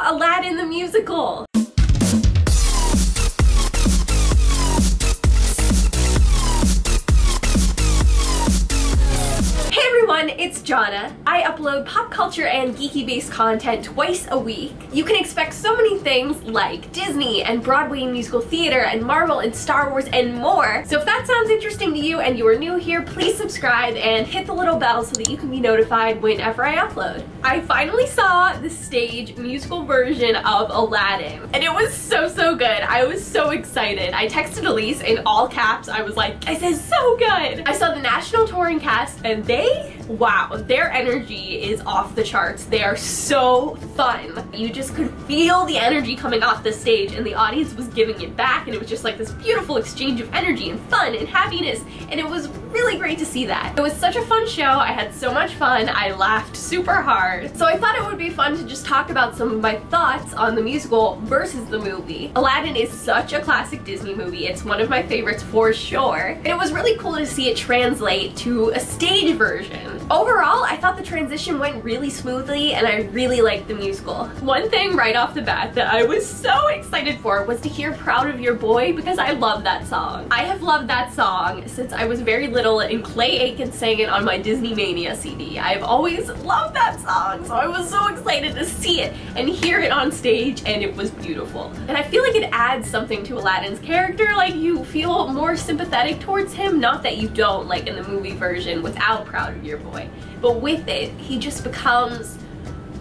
Aladdin the musical! It's Jona. I upload pop culture and geeky based content twice a week. You can expect so many things like Disney and Broadway musical theater and Marvel and Star Wars and more. So if that sounds interesting to you and you are new here, please subscribe and hit the little bell so that you can be notified whenever I upload. I finally saw the stage musical version of Aladdin and it was so good. I was so excited. I texted Elise in all caps. I was like, this is so good. I saw the national touring cast and wow, their energy is off the charts. They are so fun. You just could feel the energy coming off the stage and the audience was giving it back, and it was just like this beautiful exchange of energy and fun and happiness, and it was really great to see that. It was such a fun show. I had so much fun. I laughed super hard. So I thought it would be fun to just talk about some of my thoughts on the musical versus the movie. Aladdin is such a classic Disney movie. It's one of my favorites for sure. And it was really cool to see it translate to a stage version. Overall, I thought the transition went really smoothly and I really liked the musical. One thing right off the bat that I was so excited for was to hear Proud of Your Boy, because I love that song. I have loved that song since I was very little and Clay Aiken sang it on my Disney Mania CD. I've always loved that song, so I was so excited to see it and hear it on stage, and it was beautiful. And I feel like it adds something to Aladdin's character, like you feel more sympathetic towards him, not that you don't like in the movie version without Proud of Your Boy. But with it, he just becomes,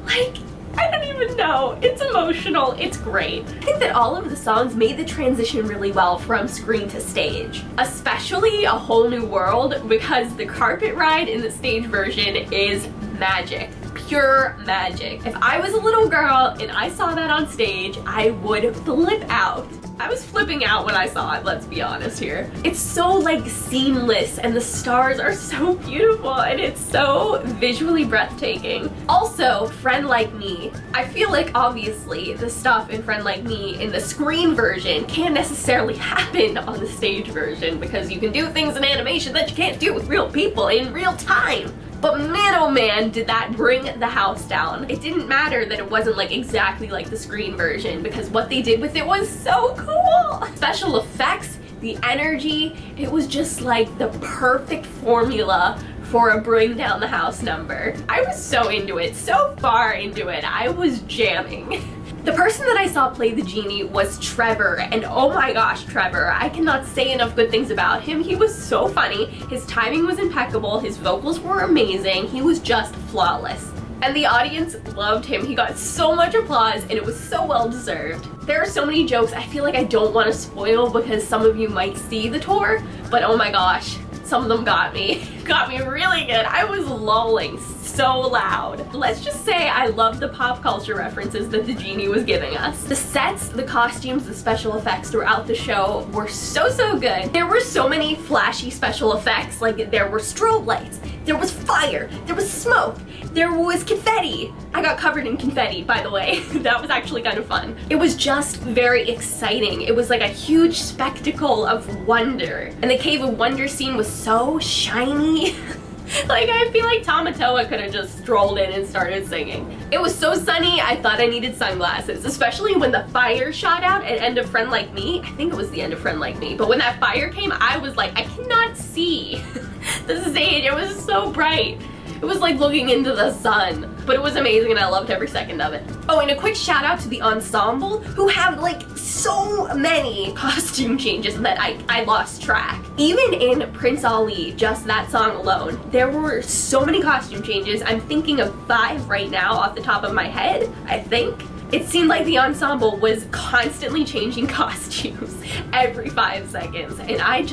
like, I don't even know. It's emotional. It's great. I think that all of the songs made the transition really well from screen to stage. Especially A Whole New World, because the carpet ride in the stage version is magic. Pure magic. If I was a little girl and I saw that on stage, I would flip out. I was flipping out when I saw it, let's be honest here. It's so like seamless and the stars are so beautiful and it's so visually breathtaking. Also, Friend Like Me. I feel like obviously the stuff in Friend Like Me in the screen version can't necessarily happen on the stage version because you can do things in animation that you can't do with real people in real time. But man, oh man, did that bring the house down. It didn't matter that it wasn't like exactly like the screen version, because what they did with it was so cool. Special effects, the energy, it was just like the perfect formula for a bring down the house number. I was so into it, so far into it, I was jamming. The person that I saw play the genie was Trevor, and oh my gosh, Trevor, I cannot say enough good things about him. He was so funny, his timing was impeccable, his vocals were amazing, he was just flawless. And the audience loved him. He got so much applause and it was so well deserved. There are so many jokes I feel like I don't want to spoil because some of you might see the tour, but oh my gosh, some of them got me. Got me really good. I was lolling so loud. Let's just say I love the pop culture references that the genie was giving us. The sets, the costumes, the special effects throughout the show were so good. There were so many flashy special effects, like there were strobe lights, there was fire, there was smoke, there was confetti. I got covered in confetti, by the way. That was actually kind of fun. It was just very exciting. It was like a huge spectacle of wonder. And the Cave of Wonder scene was so shiny. Like, I feel like Tamatoa could have just strolled in and started singing. It was so sunny, I thought I needed sunglasses, especially when the fire shot out at end of Friend Like Me. I think it was the end of Friend Like Me, but when that fire came, I was like, I cannot see the stage. It was so bright. It was like looking into the sun, but it was amazing and I loved every second of it. Oh, and a quick shout out to the ensemble who have like so many costume changes that I lost track. Even in Prince Ali, just that song alone, there were so many costume changes. I'm thinking of 5 right now off the top of my head, I think. It seemed like the ensemble was constantly changing costumes every 5 seconds, and I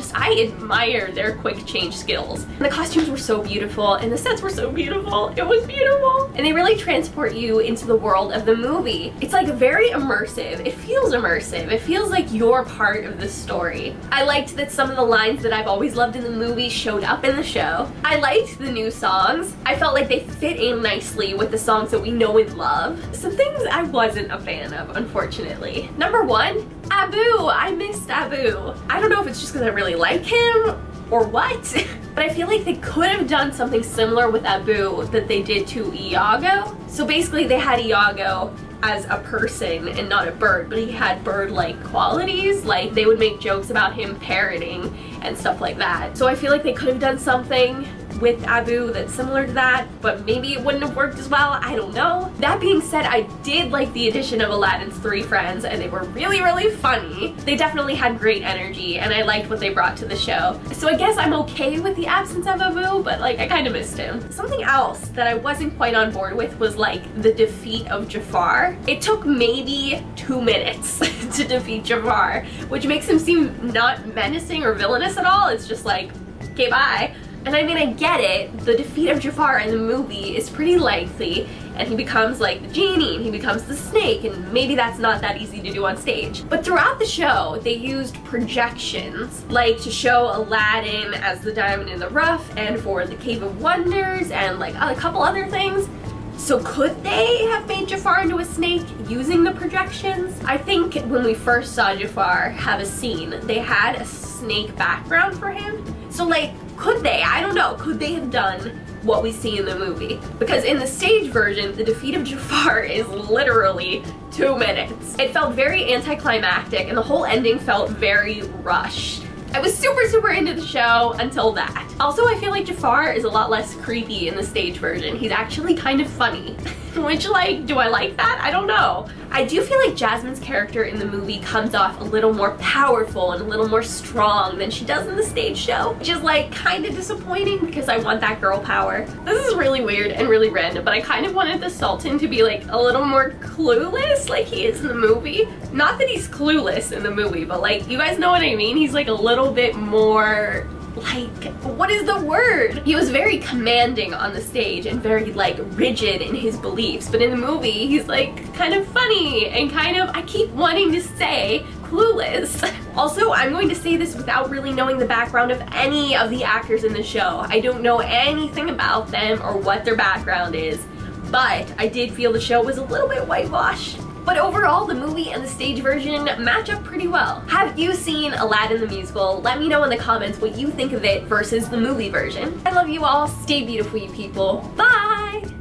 admire their quick change skills. And the costumes were so beautiful, and the sets were so beautiful. It was beautiful. And they really transport you into the world of the movie. It's like very immersive. It feels immersive. It feels like you're part of the story. I liked that some of the lines that I've always loved in the movie showed up in the show. I liked the new songs. I felt like they fit in nicely with the songs that we know and love. Some things I wasn't a fan of, unfortunately. Number 1, Abu. I missed Abu. I don't know if it's just because I really like him or what, but I feel like they could have done something similar with Abu that they did to Iago. So basically they had Iago as a person and not a bird, but he had bird-like qualities. Like, they would make jokes about him parroting and stuff like that. So I feel like they could have done something with Abu that's similar to that, but maybe it wouldn't have worked as well. I don't know. That being said, I did like the addition of Aladdin's 3 friends, and they were really, really funny. They definitely had great energy, and I liked what they brought to the show. So I guess I'm okay with the absence of Abu, but like, I kind of missed him. Something else that I wasn't quite on board with was like the defeat of Jafar. It took maybe 2 minutes to defeat Jafar, which makes him seem not menacing or villainous at all. It's just like, okay, bye. And I mean, I get it, the defeat of Jafar in the movie is pretty lengthy, and he becomes like the genie, and he becomes the snake, and maybe that's not that easy to do on stage. But throughout the show, they used projections, like to show Aladdin as the diamond in the rough, and for the Cave of Wonders, and like a couple other things. So could they have made Jafar into a snake using the projections? I think when we first saw Jafar have a scene, they had a snake background for him. So like, could they? I don't know. Could they have done what we see in the movie? Because in the stage version, the defeat of Jafar is literally 2 minutes. It felt very anticlimactic, and the whole ending felt very rushed. I was super into the show until that. Also, I feel like Jafar is a lot less creepy in the stage version. He's actually kind of funny. Which, like, do I like that? I don't know. I do feel like Jasmine's character in the movie comes off a little more powerful and a little more strong than she does in the stage show, which is like kind of disappointing because I want that girl power. This is really weird and really random, but I kind of wanted the Sultan to be like a little more clueless like he is in the movie. Not that he's clueless in the movie, but like, you guys know what I mean? He's like a little bit more, like, what is the word? He was very commanding on the stage and very like rigid in his beliefs, but in the movie he's like kind of funny and kind of, I keep wanting to say, clueless. Also, I'm going to say this without really knowing the background of any of the actors in the show. I don't know anything about them or what their background is, but I did feel the show was a little bit whitewashed. But overall, the movie and the stage version match up pretty well. Have you seen Aladdin the musical? Let me know in the comments what you think of it versus the movie version. I love you all. Stay beautiful, you people. Bye!